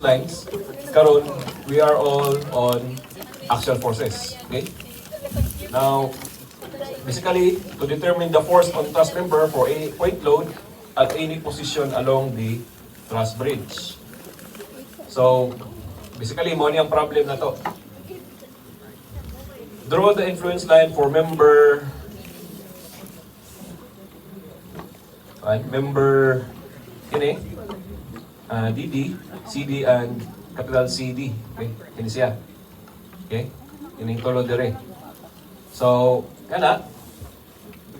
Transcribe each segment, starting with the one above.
lines, karon we are all on axial forces. Okay? Now, basically, to determine the force on truss member for any point load at any position along the truss bridge. So, basically, mo ang problem na to. Draw the influence line for member ini DD, CD, and capital CD. Okay? Ini siya. Okay? Ini tulo dire. So, kana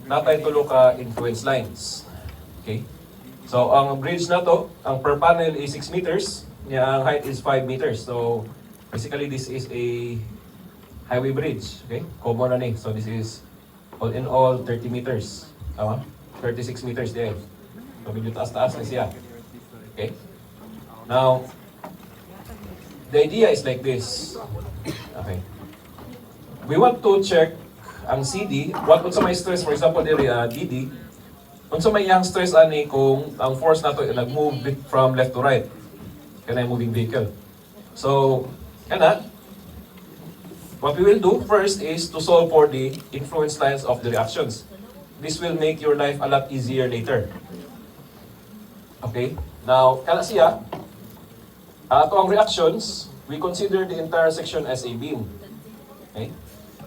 napay tulo ka influence lines. Okay? So, ang bridge na to, ang per panel is 6 meters, niya ang height is 5 meters. So, basically this is a highway bridge. Okay? Common na ni. So, this is all in all 30 meters. Tama? 36 meters din. So, medyo taas-taas na siya. Okay? Now, the idea is like this. Okay. We want to check ang CD, what unsa may stress, for example, area DD, unsa may yang stress ani kung ang force nato nag-move from left to right. Kana moving vehicle. So, kana what we will do first is to solve for the influence lines of the reactions. This will make your life a lot easier later. Okay? Now, kana siya, ato ang reactions, we consider the entire section as a beam. Okay?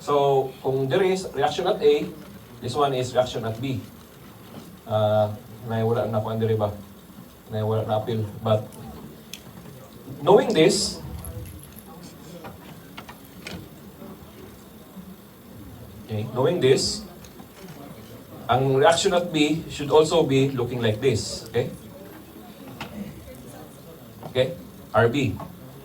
So, kung there is reaction at A, this one is reaction at B. Wala na po ang deriba. Wala na appeal. But, knowing this, ang reaction at B should also be looking like this. Okay? Okay? RB.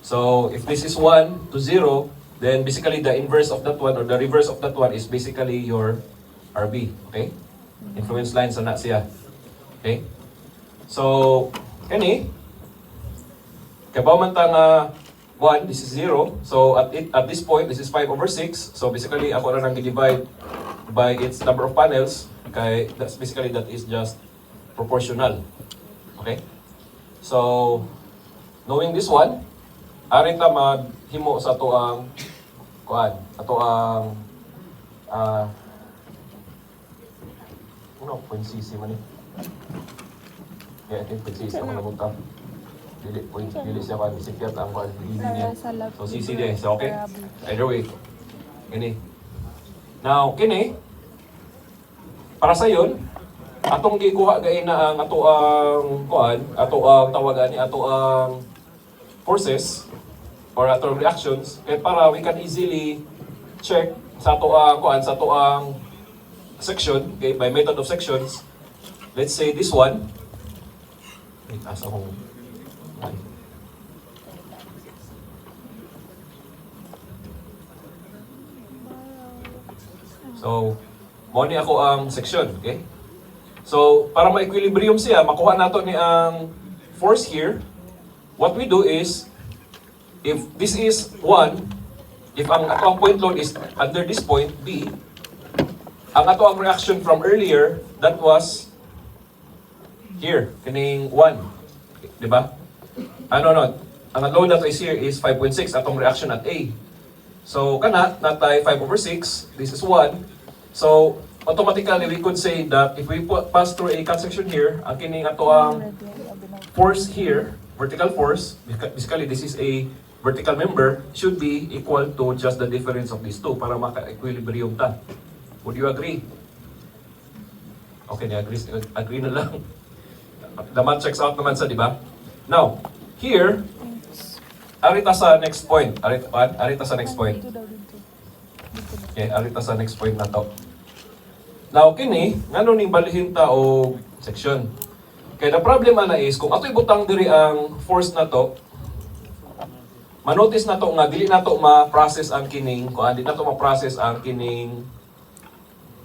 So, if this is 1 to 0, then basically the inverse of that one or the reverse of that one is basically your RB. Okay? Influence lines na siya. Okay? So, kani, kabaw man ta nga 1, this is 0. So, at this point, this is 5 over 6. So, basically, ako na nang divide by its number of panels. Okay? That's basically, that is just proportional. Okay? So, knowing this one, ari ta maghimo sa ato ang point CC man ni. Yeah, I think point CC ang namunta. Dili siya kan sikyat ang kan niya. So CC din, so okay. Either way. Kini. Now, kini para sa yon, atong gikuha gain na ang ato ang tawagan ni ato ang forces or ato reactions para we can easily check sa ato ang section, okay, by method of sections. Let's say this one. Wait, asa kong So, mo ni ako ang section, okay? So, para ma-equilibrium siya, makuha nato ni ang force here. What we do is, if this is 1, if ang ato ang point load is under this point, B, ang ato ang reaction from earlier, that was here, kining 1. Diba? Ang load nato is here is 5.6, atong reaction at A. So, natay 5 over 6, this is 1. So, automatically, we could say that if we pass through a cut section here, ang kining ato ang force here, vertical force, basically this is a vertical member, should be equal to just the difference of these two para maka-equilibrium ta. Would you agree? Okay, agree na lang. The math checks out naman sa, di ba? Now, here, arita sa next point. Arita sa next point. Okay, arita sa next point na to. Now, kini, ngano ning balihin ta o section? Kaya the problem na is, kung ato'y butang diri ang force na to, manotice na to nga, dili na to ma-process ang kining, kung di na to ma-process ang kining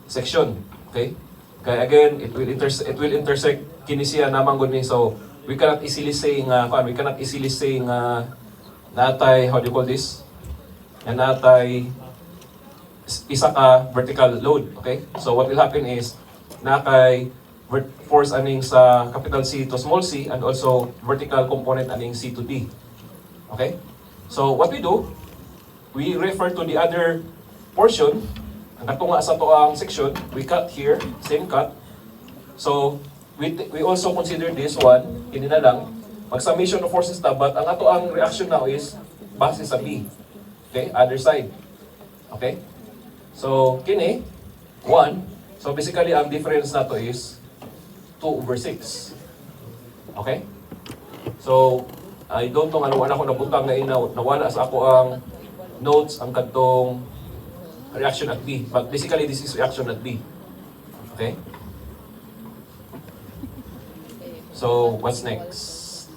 section. Okay? Kaya again, it will intersect kini siya namang gud ni. So, we cannot easily say nga, natay, how do you call this? Natay isa ka vertical load. Okay? So, what will happen is, nakay force aning sa capital C to small c and also vertical component aning C to D. Okay? So what we do, we refer to the other portion, ang katunga sa to ang section, we cut here, same cut. So we also consider this one, hindi na lang, mag-summation of forces na, but ang ato ang reaction now is base sa B. Okay? Other side. Okay? So, kini, 1. So basically, ang difference na to is 2/6. Okay? So, I don't know ano ko nabutang na nawala sa ako ang notes ang kadtong reaction at B. But basically, this is reaction at B. Okay? So, what's next?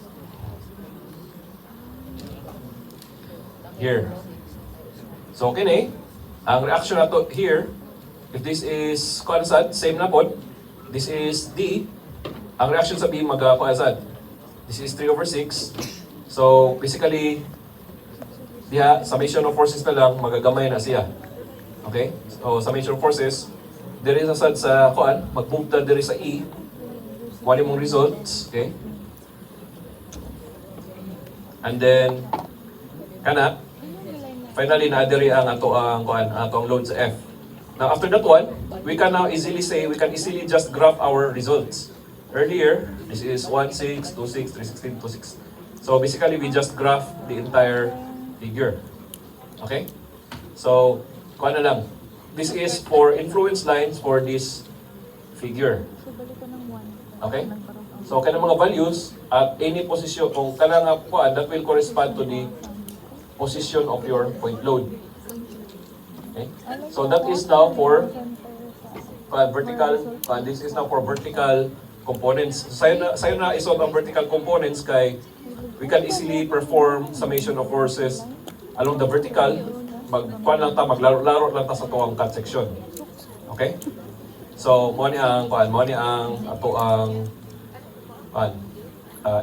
Here. So, kini, ang reaction na to here, if this is kuansad, same na po, this is D, ang reaction sa B mag-kuansad. This is 3/6. So, basically, diha, summation of forces na lang, magagamay na siya. Okay? So, summation of forces, there is asad sa kuan, magpunta there sa E, wali mong results, okay? And then, kana, finally, na-adere ang ato ang kuan, ato ang load sa F. Now, after that one, we can now easily say, we can easily just graph our results. Earlier, this is 1, 6, 2, 6, 3, 16, 2, 6. So basically, we just graph the entire figure. Okay? So, kuha na lang. This is for influence lines for this figure. Okay? So, kanang mga values at any position, kung kanang kuha, that will correspond to the position of your point load. Okay? So, that is now for vertical, this is now for vertical components. Sayo na isod ang vertical components kay we can easily perform summation of forces along the vertical. Maglaro-laro lang ta sa tuwang cut section. Okay? So, mo ni ang ato ang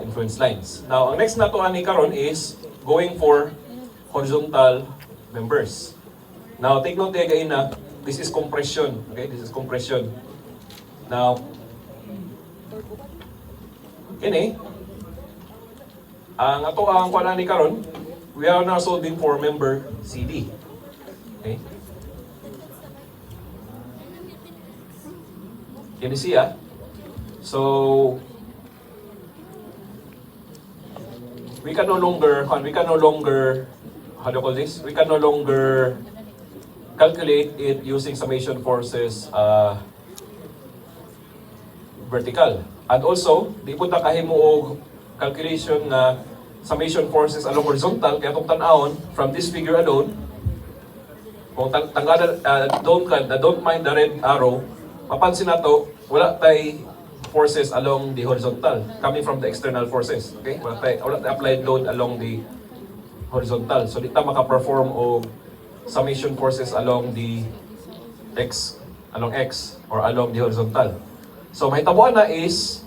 influence lines. Now, ang next na to ani karon is going for horizontal members. Now, take note again na this is compression. Okay? This is compression. Now, kini, ang ato ang kuan ni karon, we are now solving for member CD. Okay? Kini siya. So, we can no longer, how do you call this? We can no longer calculate it using summation forces vertical. And also, di po na kahimo og calculation na summation forces along horizontal, kaya kung tanawon, from this figure alone, kung don't mind the red arrow, mapansin na to, wala tay forces along the horizontal, coming from the external forces. Okay? Wala tay applied load along the horizontal. So, di ta maka-perform o summation forces along the X, or along the horizontal. So, mahitabuan na is,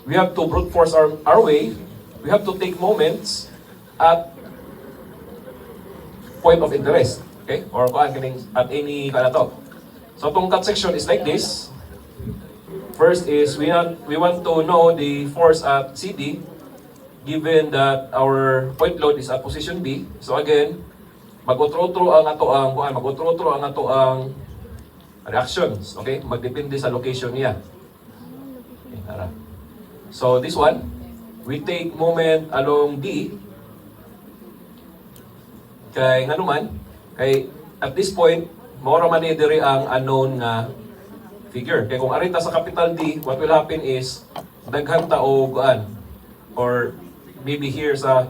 we have to brute force our way. We have to take moments at point of interest. Okay? Or at any to. So itong cut section is like this. First is we want to know the force at CD given that our point load is at position B. So again, mag-utro-utro ang ato ang reactions. Okay? Magdepende sa location niya. Okay, tara. So this one, we take moment along D. Kay nga naman, kay at this point, mora man diri ang unknown nga figure. Kay kung arita sa capital D, what will happen is daghan ta og or maybe here sa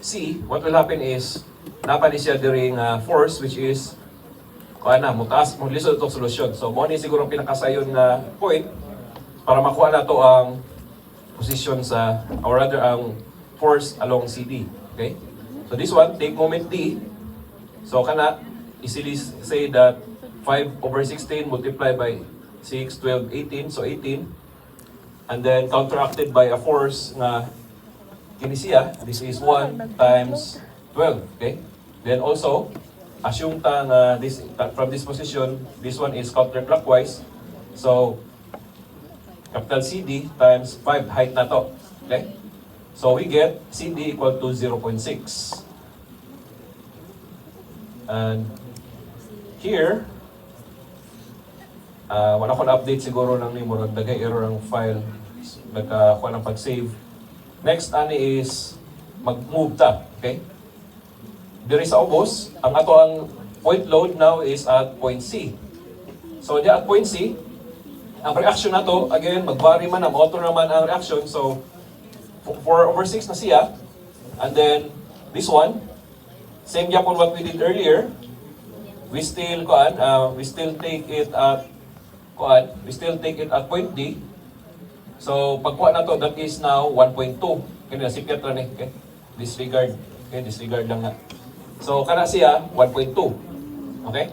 C, what will happen is napa ni siya diri nga force which is mutaas mo lisod itong solusyon. So mo ni siguro ang pinakasayon nga point para makuha na to ang position sa, or rather ang force along CD. Okay? So this one, take moment D. So kana, easily say that 5/16 multiplied by 6, 12, 18. So 18. And then counteracted by a force na kinesiya. This is 1 times 12. Okay? Then also, assume ta na from this position, this one is counterclockwise. So, capital CD times 5 height na to. Okay? So we get CD equal to 0.6. And here, wala ko na-update siguro ng name, murag dagay error ang file, nagkakuha ng pag-save. Next, ani is mag-move ta, okay? Diri sa ubos, ang ato ang point load now is at point C. So, di at point C, ang reaction na to, again, mag-vary man, auto naman ang reaction. So, 4/6 na siya. And then, this one, same yapon what we did earlier. We still take it at point D. So, pagkuha na to, that is now 1.2. Kaya nasipyat rin okay? Disregard. Okay, disregard lang nga. So, kana siya, 1.2. Okay?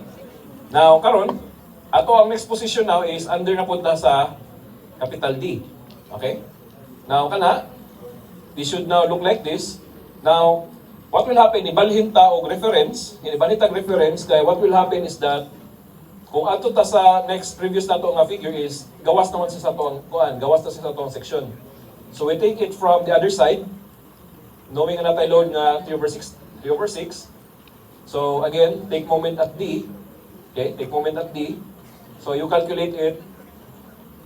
Now, karon, ato ang next position now is under na punta sa capital D. Okay? Now, kana, this should now look like this. Now, what will happen, ibalhin ta og reference, ibalhin ta reference, kaya what will happen is that, kung ato ta sa next previous na to nga figure is, gawas naman sa to ang kuan, gawas ta sa to ang section. So we take it from the other side, knowing na tayo load nga 3/6. So again, take moment at D. Okay, take moment at D. So you calculate it.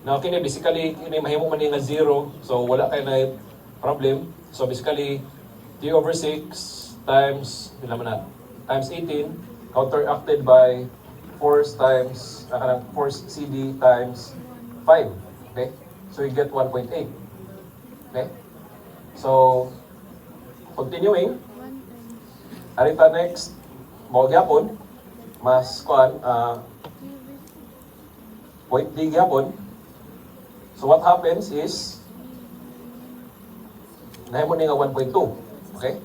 Now kini basically kini mahimo man ni nga 0, so wala kay na problem. So basically 3/6 times times 18 counteracted by force times force CD times 5. Okay? So you get 1.8. Okay? So continuing, arita next mo gyapon mas kuan point D gyapon. So what happens is nahimo ni nga 1.2. Okay?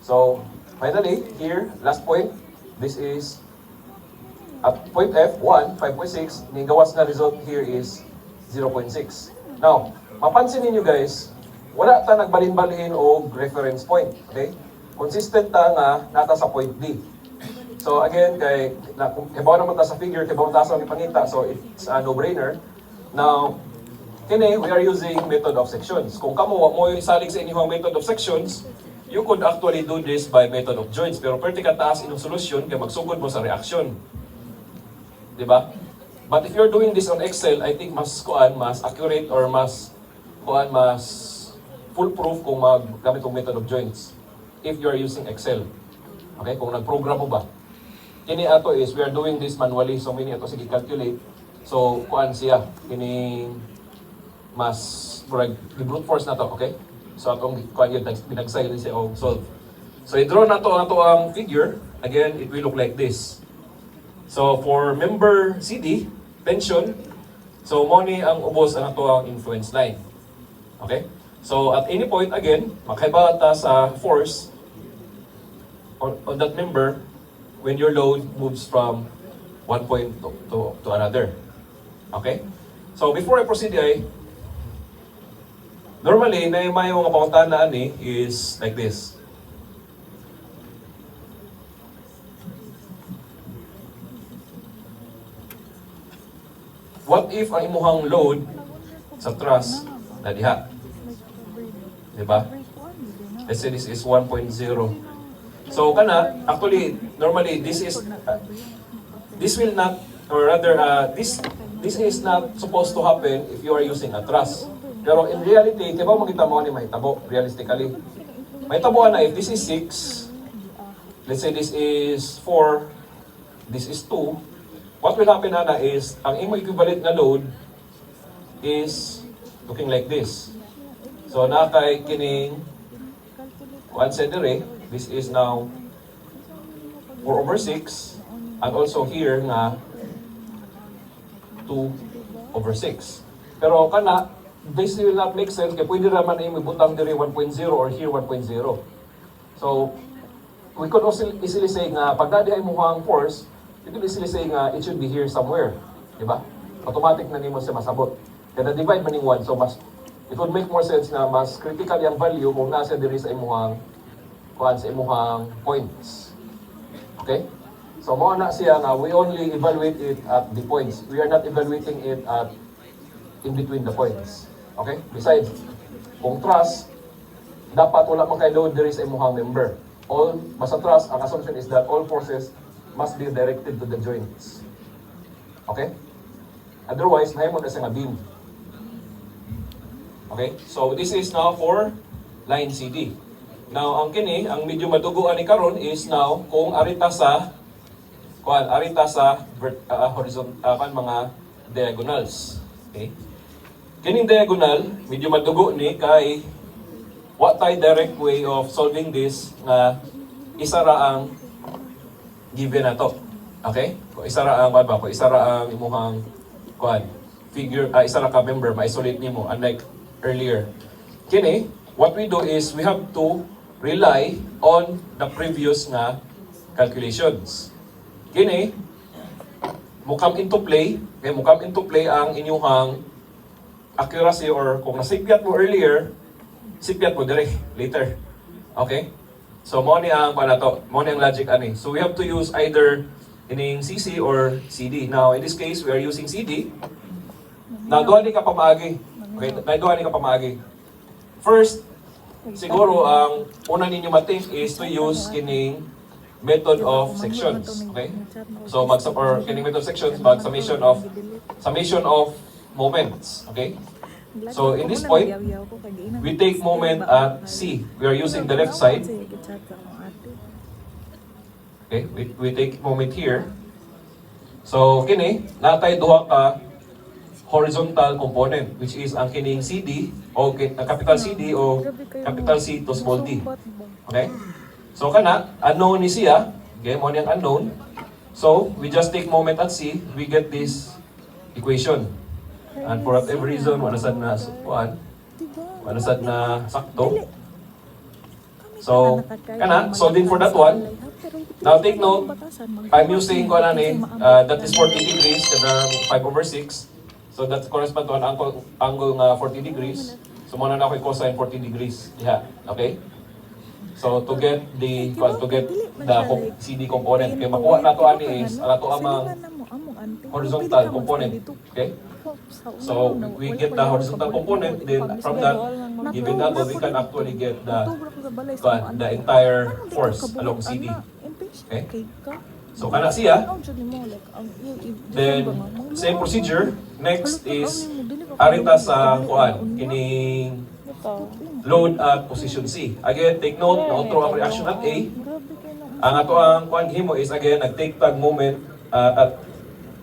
So finally here last point, this is at point F, 1, 5.6, ning gawas na result here is 0.6. Now, mapansin niyo guys, wala ta nagbalin-balin og reference point, okay? Consistent ta nga nata sa point D. So again, kay kibaw naman ta sa figure, kibaw ta sa ipangita, so it's a no-brainer. Now, kini we are using method of sections. Kung kamo wa mo isalig sa inyong method of sections, you could actually do this by method of joints. Pero perti ka taas inyong solusyon kaya magsugod mo sa reaction. Diba? But if you're doing this on Excel, I think mas accurate or mas foolproof kung maggamit ng method of joints. If you're using Excel. Okay? Kung nag-program mo ba. Kini ato is, we are doing this manually. So, mini ato sige calculate. So, siya. Kini mas brute force na to. Okay? So, atong binagsay din siya o solve. So, i-draw na to ang figure. Again, it will look like this. So, for member CD, tension, so, money ang ubos ang ato ang influence line. Okay? So, at any point, again, makaiba ta sa force on that member when your load moves from one point to another. Okay? So, before I proceed, normally, na yung mga panguntahan is like this. What if ang imuhang load sa truss na diha? Diba? Let's say this is 1.0. So, actually, normally, this will not, or rather, this is not supposed to happen if you are using a truss. Pero in reality, kaya ba makita mo ni mahitabo, realistically? Mahitabo na, if this is 6, let's say this is 4, this is 2, what will happen is, ang imo equivalent na load is looking like this. So, nakay kining 1 cedere, this is now 4/6, and also here nga 2/6. Pero this will not make sense, kaya pwede naman na yung ibutang diri 1.0 or here 1.0. So, we could also easily say nga, pag dadi ay mukhang force, we could easily say nga, it should be here somewhere. Diba? Automatic na nimo siya masabot. Kaya na-divide man yung 1, so it would make more sense na mas critical yung value kung nasa diri sa imuhang points. Okay? So, mo na siya nga, we only evaluate it at the points. We are not evaluating it at in between the points. Okay? Besides, kung trust, dapat wala man kay load there is a muhang member. All, basta trust, ang assumption is that all forces must be directed to the joints. Okay? Otherwise, nahimod na siya nga beam. Okay? So, this is now for line CD. Now, ang kini, ang medyo maduguan ni karon is now, kung arita sa horizontal, mga diagonals. Okay? Kining diagonal, medyo madugo ni kay what tayo direct way of solving this nga isa ra ang given nato. Okay? Kung isa ra ang kung isa ra ang imuhang figure, isa ra ka member, ma-isolate nimo unlike earlier. Kini, what we do is we have to rely on the previous nga calculations. Kini, mo come into play ang inyong accuracy or kung nasipyat mo earlier, sipyat mo dire later. Okay? So mo ni ang panato, mo ni ang logic ani. So we have to use either ining CC or CD. Now in this case, we are using CD. Now duha ni ka pamaagi. Okay, duha ni ka pamaagi. First, siguro ang una ninyo ma-think is to use kining method of sections. Okay? So kining method of sections, summation of moments. Okay? So in this point, we take moment at C. We are using the left side. Okay, we take moment here. So kini, natay duha ka horizontal component which is ang kining CD o capital CD o capital C to small d. Okay? So kana unknown ni siya, okay, mo niyang unknown. So we just take moment at C, we get this equation. And for whatever reason, wala sad na sakto. So, kana, solving for that one. Now take note, I'm using that is 40 degrees, kada 5/6. So that corresponds to an angle nga 40 degrees. So muna na ako i-cosine 40 degrees. Yeah, okay? So to get the CD component, kaya makuha na to ani is, ato amang horizontal component. Okay? So we get the horizontal component, then from that, given that, we can actually get the entire force along CD. Okay? So kana siya. Then same procedure. Next is arita sa kining load at position C. Again, take note na through ang reaction at A. Ang ato ang himo is again nag-take tag moment at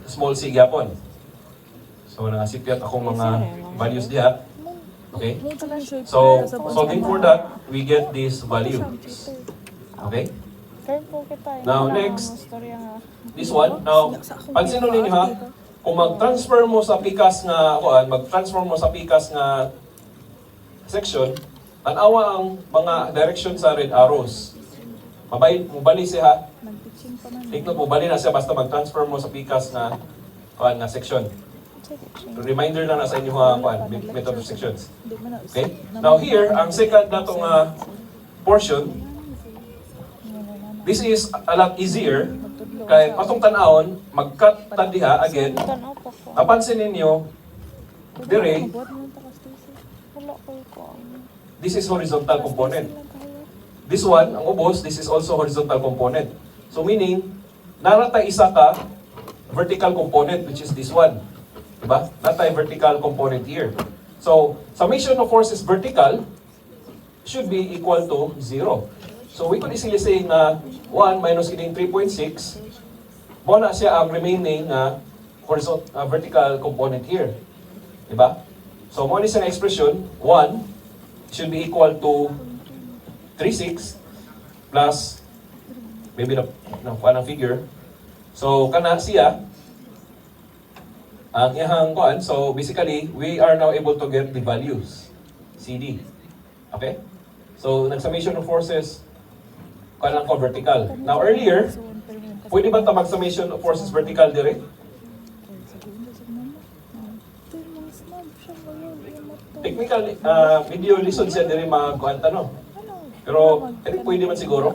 small c gyapon. So nangasipyat akong mga values diha. Okay? So solving for that, we get these values. Okay? Now next, this one. Now, pansin ninyo ha, kung mag-transfer mo sa PCAS nga section, tanawa ang mga direction sa red arrows. Mubali siya ha. Tignan mo, bali na siya basta mag-transfer mo sa PCAS nga section. Reminder lang na sa inyo method of sections. Okay? Now here, ang second natong portion, this is a lot easier. Kaya patong tanawon, mag-cut tandiha again. Napansin ninyo, dire, this is horizontal component. This one, ang ubos, this is also horizontal component. So meaning, narata isa ka vertical component, which is this one. Diba? Natay vertical component here. So, summation of forces vertical should be equal to 0. So we could easily say na 1 minus kining 3.6, mo na siya ang remaining horizontal vertical component here. Diba? So mo ni siya expression, 1 should be equal to 3.6 plus maybe na figure. So kana siya ang iyang so basically we are now able to get the values CD. Okay? So nag-summation of forces lang ko vertical. Now earlier, pwede ba ta mag-summation of forces vertical dire? Technically, video lesson siya dire no? Pero pwede man siguro.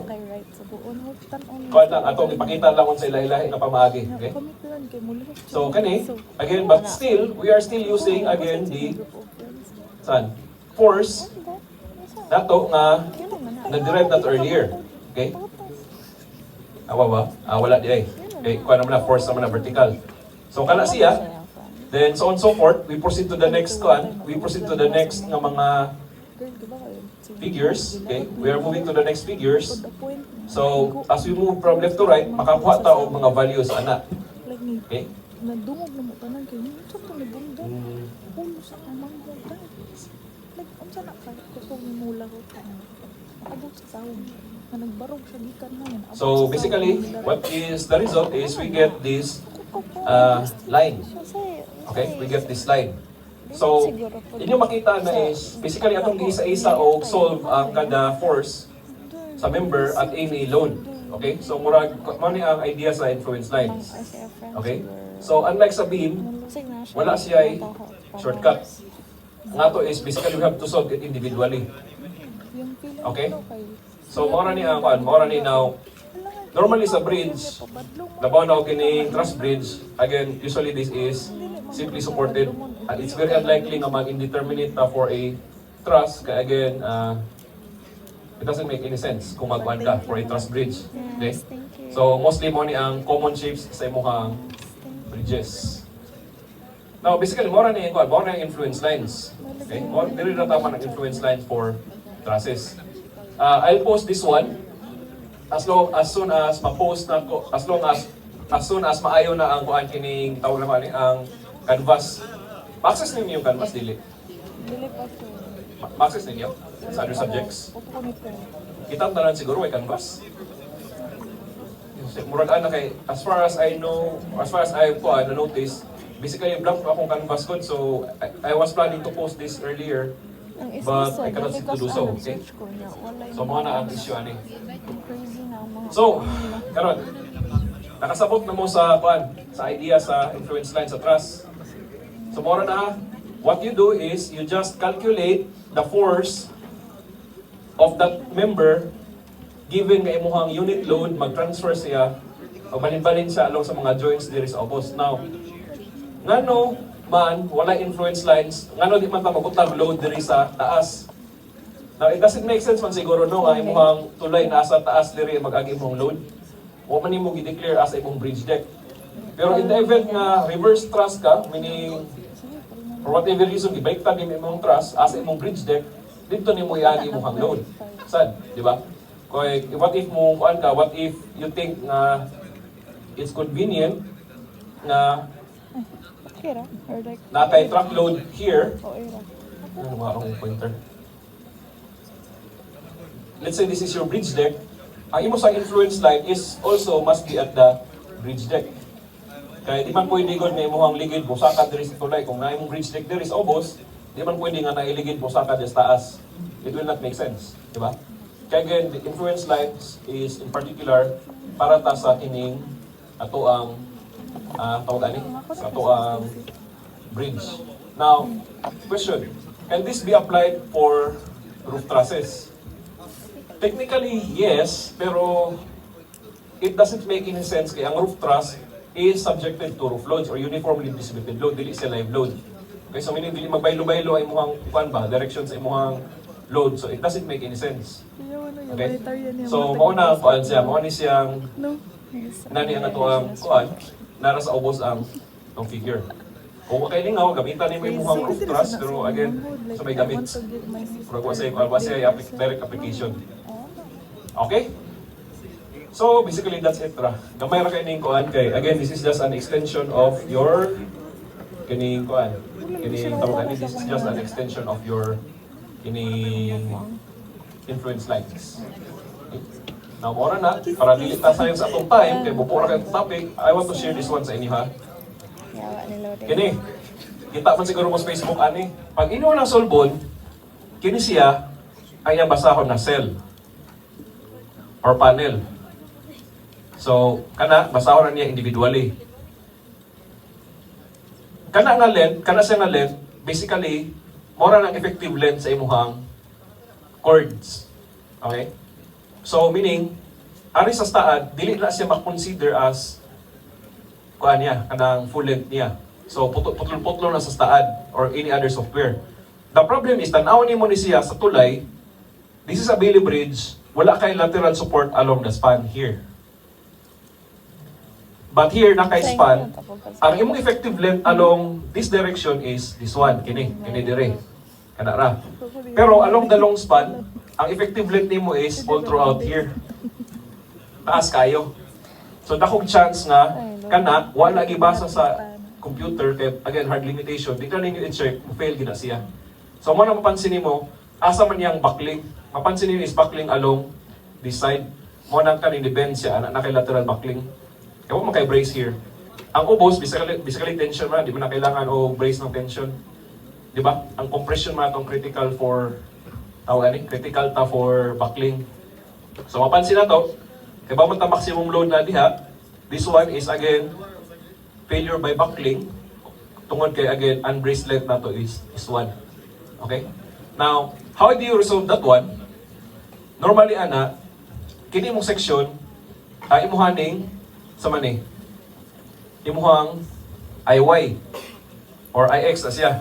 Kuan lang atong ipakita lang sa ilahi-lahi nga pamaagi, okay? So kani, again, but still we are still using again the force nato nga na-derive nato earlier. Okay? Awa ba? Wala di ay. Okay, kuha naman na force naman na vertical. So kana siya, then so on so forth, we proceed to the next kuan, we proceed to the next nga mga figures. Okay? We are moving to the next figures. So as we move from left to right, makakuha ta og mga values ana. Okay? Nadungog na mo tanan kay unsa to nabungga. Ulo sa amang ganda. Like unsa na ka kusog ni mula ko tanan. Abot sa taon. Na nagbarog siya gikan na yan. So basically, what is the result is we get this line. Okay? We get this line. So, inyo makita na is, basically atong isa-isa o solve ang kada force sa member at any load. Okay? So, murag, mo ni ang idea sa influence lines. Okay? So, unlike sa beam, wala siya ay shortcut. Nga to is, basically we have to solve it individually. Okay? So, mora ni ang mora ni now, normally sa bridge, labaw na kining truss bridge, again, usually this is simply supported. And it's very unlikely nga mag-indeterminate na for a truss, kaya again, it doesn't make any sense kung mag-one ka for a truss bridge. Okay? So, mostly mo ni ang common shapes sa imong bridges. Now, basically, mora ni ang influence lines. Okay? Dili na tama ng influence lines for trusses. I'll post this one as soon as ma-post na ko, as soon as maayo na ang kuan kining tawag naman ni ang canvas. Ma-access ninyo yung canvas dili. Dili pa to. Ma-access ninyo sa other subjects. Upo nito. Kita tanan siguro may canvas. Murag ana kay as far as I know, as far as I na notice, basically blank pa akong canvas code, so I was planning to post this earlier. But I cannot seem to do so, okay? So mga na ang issue ani. So, karon nakasabot na mo sa sa idea sa influence line sa truss. So mora na, what you do is you just calculate the force of that member given nga imong unit load, mag-transfer siya o balin-balin siya along sa mga joints diri sa obos. Now, ngano man wala influence lines, ngano di man ta magutang load diri sa taas. Now, it doesn't make sense man siguro no nga imong tulay nasa taas diri mag-agi imong load. Wa man nimo gi-declare as imong bridge deck. Pero in the event nga reverse truss ka, meaning for whatever reason gibaliktad nimo imong truss as imong bridge deck, dito nimo iagi imong load. Sad, di ba? Kaya what if mo ka, what if you think na it's convenient na Kira or like natay truck load here. o era. Ano nga ang pointer? Let's say this is your bridge deck. Ang imo sa influence line is also must be at the bridge deck. Kaya di man pwede gud na imong ligid mo saka diri sa tulay. Kung na imong bridge deck diri sa obos, di man pwede nga nailigid mo saka diri sa taas. It will not make sense, di ba? Kaya again, the influence lines is in particular para ta sa kining ato ang tawag ani sa ato ang bridge. Now, question, can this be applied for roof trusses? Technically, yes, pero it doesn't make any sense kaya ang roof truss is subjected to roof loads or uniformly distributed load, dili siya live load. Okay, so meaning dili magbaylo-baylo ay imong kuan ba, direction sa imong load, so it doesn't make any sense. Okay? So, mauna ang kuan siya, mauna siyang nani ang ato ang kuan, nara sa ubos ang figure. Kung okay lingaw, gamitan ni mo imong roof truss, pero again, sa may gamit. Pero kung siya direct application. Okay? So, basically, that's it ra. Gamay ra kay ning kuan kay, again, this is just an extension of your kining kuan. Kining tawag ani, this is just an extension of your kining influence lines. Okay? Now, mora na, para dili ta sayang sa atong time, kay bupura kay topic, I want to share this one sa inyo ha. Kini, kita man siguro mo sa Facebook ani. Pag inuwa ng solbon, kini siya ay basahon na cell or panel. So, kana basahon na niya individually. Kana siya nga length, basically, mora ng effective length sa imuhang chords. Okay? So, meaning, ari sa staad, dili na siya ma-consider as kuan niya, kanang full length niya. So, putol-putol na sa staad or any other software. the problem is, tanaw ni mo ni siya sa tulay, this is a Bailey Bridge, wala kay lateral support along the span here. But here, naka-span, ang imong effective length along this direction is this one, kini dire, kanara. Pero along the long span, ang effective length nimo is all throughout here. Taas kayo. So dakong chance nga, kana, wala gibasa sa computer, kaya again, hard limitation, di ka ninyo insert, fail gina siya. So mo na mapansin nimo, asa man yang buckling. Mapansin nimo is buckling along this side. Mo nang kaning depend siya, na kay lateral buckling. Kaya mo kay brace here. Ang ubos, basically tension man, di mo na kailangan o brace ng tension. Di ba? Ang compression man itong critical for, critical ta for buckling. So mapansin na to, kaya ba man ta maximum load na diha, this one is again, failure by buckling. Tungod kay again, unbraced length na to is one. Okay? Now, how do you resolve that one? Normally, ana, kini mong section, imuhaning sa mani. Imuhang IY or IX na siya.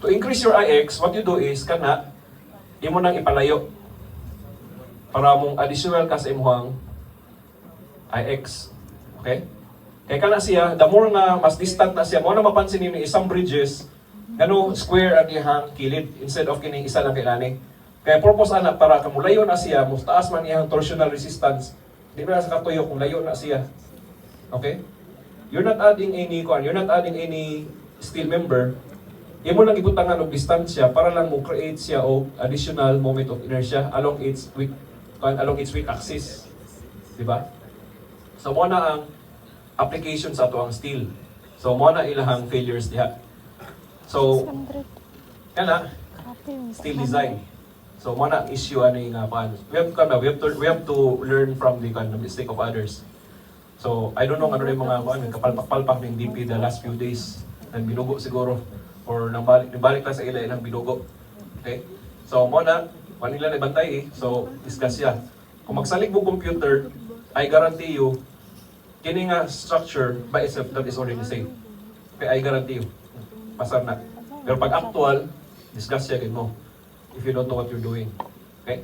To increase your IX, what you do is, kana, imo nang ipalayo para mong additional ka sa imuhang IX. Okay? Kaya kana siya, the more nga mas distant na siya, mo na mapansin niyo isang bridges, gano square ang iyang kilid instead of kining isa lang kailani. Kaya purpose ana para kamulayo na siya, mas taas man iyang torsional resistance, di ba sa katuyo kung layo na siya. Okay? You're not adding any steel member. Imo lang ibutangan og distansya para lang mo create siya og additional moment of inertia along its weak axis. Di ba? So mo na ang application sa ato ang steel. So mo na ilahang failures diha. So kana steel design. So mo na ang issue ani nga pan. We have to learn from the mistake of others. So I don't know ano rin mga kapalpak-palpak ng DP the last few days. Nang binugo siguro or nabalik lang sa ilang binugo. Okay? So mo na nila na bantay So discuss siya. Kung magsalig mo computer, I guarantee you kini nga structure by itself that is already safe. Okay, I guarantee you. Pasar na. Pero pag actual, discuss siya mo if you don't know what you're doing. Okay?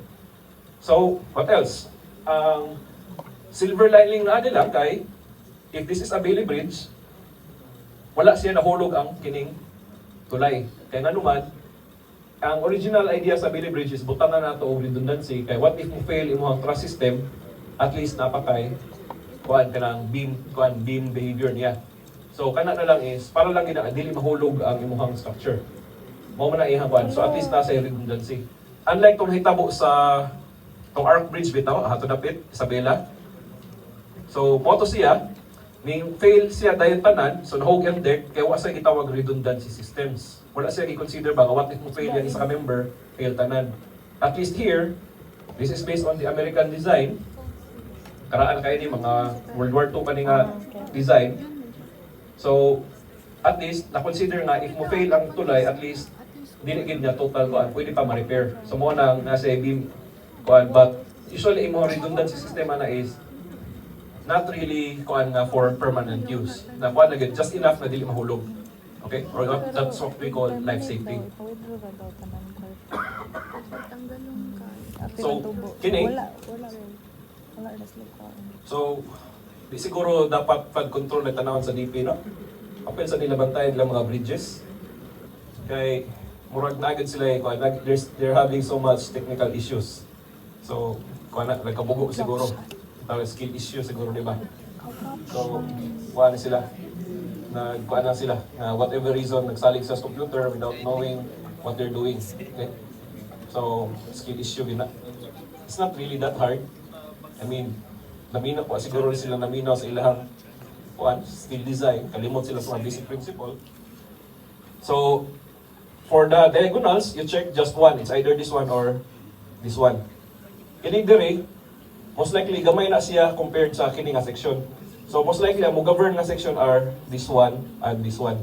So, what else? Silver lining na lang kay, if this is a Bailey Bridge, wala siya nahulog ang kining tulay. Kaya nga naman, ang original idea sa Bailey Bridge is butangan na ito o redundancy. Kaya what if mo fail imo ang truss system, at least napakay beam behavior niya. So kana na lang is para lang dili mahulog ang imong structure. Mao man na ihang kuan. So at least nasa redundancy. Unlike tong hitabo sa tong arc bridge bitaw ato dapit Isabela. So moto siya ning fail siya dayon tanan so nahog ang deck kaya wa sa gitawag redundancy systems. Wala siya gi-consider ba what if mo fail yan isa ka member fail tanan. At least here this is based on the American design. Karaan kayo ni mga World War II pa nga design. So, at least, na-consider nga, if mo fail ang tulay, at least, dinigid niya total kuan, pwede pa ma-repair. So, mo nang nasa beam kuan, but usually, yung redundancy system na is not really kuan nga for permanent use. Na kuan na just enough na dili mahulog. Okay? Or that's what we call life safety. So, kini, so, di siguro dapat pag-control na tanawon sa DP, no? Apel sa nila bantayan lang mga bridges. Kay, murag nagad sila, they're having so much technical issues. So, nagkabugo siguro. Tawag skill issue siguro, di ba? So, kuha na sila. Kuha na sila. Whatever reason, nagsalig sa computer without knowing what they're doing. Okay? So, skill issue, gina. It's not really that hard. I mean, naminaw po, siguro rin sila naminaw sa ilang steel design, kalimot sila sa mga basic principle. So, for the diagonals, you check just one. It's either this one or this one. Kining dire, most likely gamay na siya compared sa kining nga section. So, most likely, ang govern nga section are this one and this one.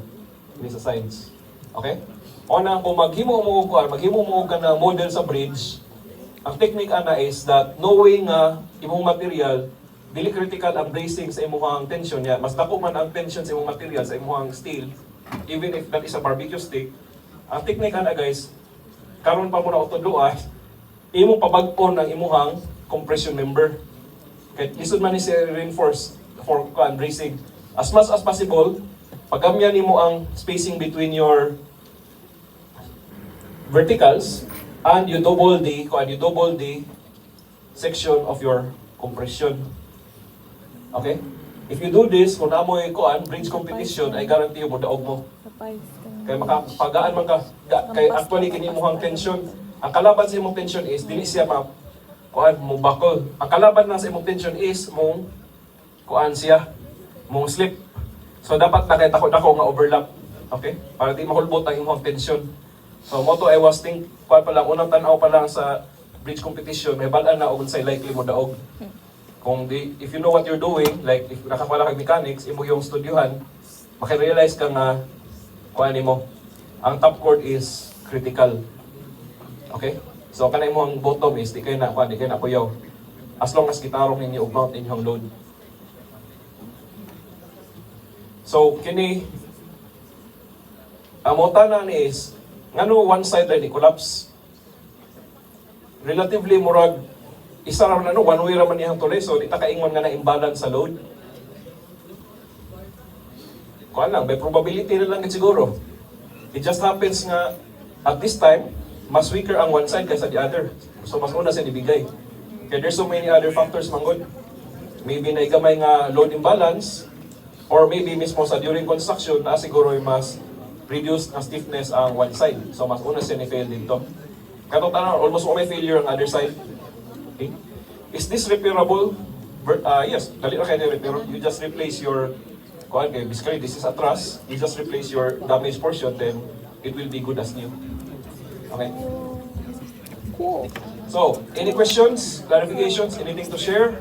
Ini sa sides. Okay? O na, kung maghimo mo ka ng model sa bridge, ang technique ana is that knowing imong material, dili critical ang bracing sa imong tension niya. Mas dako man ang tension sa imong material, sa imong steel, even if that is a barbecue stick. Ang technique ana guys, karon pa mo na utudluan, imo pabag-on ang imuhang compression member. Kaya lisod man ni siya reinforce for bracing. As much as possible, pagamyan nimo ang spacing between your verticals and you double the section of your compression. Okay? If you do this, kung namoy bridge competition, ay guarantee mo daog mo. Sa pies. Kaya makapagaan man ka. Kaya actually kini imong tension. Ang kalaban sa imong tension is dili siya mo buckle. Ang kalaban na sa imong tension is mong siya, mong slip. So dapat nakita ko nga overlap. Okay? Para di mahulbot ang imong tension. So mo to I was think pa lang unang tan-aw pa lang sa bridge competition, may bal-an na og unsay likely mo daog. If you know what you're doing, like if nakapala kag mechanics, imo yung studyohan, maki-realize ka nga nimo, ang top chord is critical. Okay? So kanay mo ang bottom is di kay na kuyaw. As long as gitarong ninyo og mount inyong load. So kini ang motana ni is ngano one side line i-collapse. Relatively murag isa ra man one way ra man iyang tuloy, so di ta kaingon nga na imbalance sa load. Kuan lang, may probability na lang siguro. It just happens nga at this time mas weaker ang one side kaysa the other. So mas una siya ibigay. Kaya there's so many other factors manggod. Maybe na igamay nga load imbalance, or maybe mismo sa during construction na siguro mas reduced na stiffness ang one side. So mas una siya ni-fail dito. Katong tanong, almost may failure ang other side. Okay. Is this repairable? Yes, dali na kayo repair. You just replace your, basically this is a truss. You just replace your damaged portion, then it will be good as new. Okay. Cool. So, any questions, clarifications, anything to share?